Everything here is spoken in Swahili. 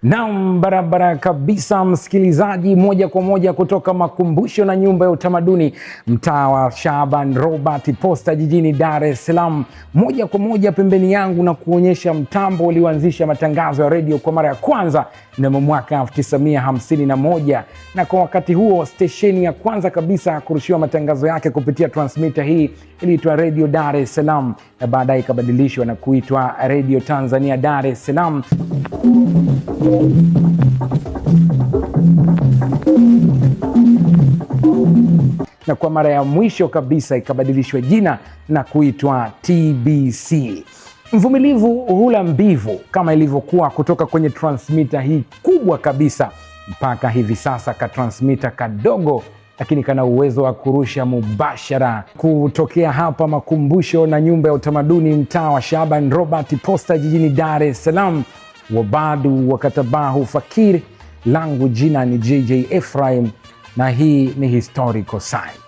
Naam, barabara kabisa msikilizaji, moja kwa moja kutoka makumbusho na nyumba ya utamaduni mtaa wa Shaban Robert Posta jijini Dar es Salaam, moja kwa moja pembeni yangu na kuonyesha mtambo ulioanzisha matangazo ya redio kwa mara ya kwanza mnamo mwaka 1951, na kwa wakati huo stesheni ya kwanza kabisa kurushiwa matangazo yake kupitia transmitter hii iliitwa Radio Dar es Salaam, na baadaye ikabadilishwa na kuitwa Radio Tanzania Dar es Salaam. Na kwa mara ya mwisho kabisa ikabadilishwa jina na kuitwa TBC. Mvumilivu hula mbivu, kama ilivyokuwa kutoka kwenye transmitter hii kubwa kabisa mpaka hivi sasa ka transmitter kadogo, lakini kana uwezo wa kurusha mubashara kutokea hapa makumbusho na nyumba ya utamaduni mtaa wa Shaban Robert Posta jijini Dar es Salaam. Wabadu wakatabahu fakiri, langu jina ni JJ Ephraim na hii ni Historical Side.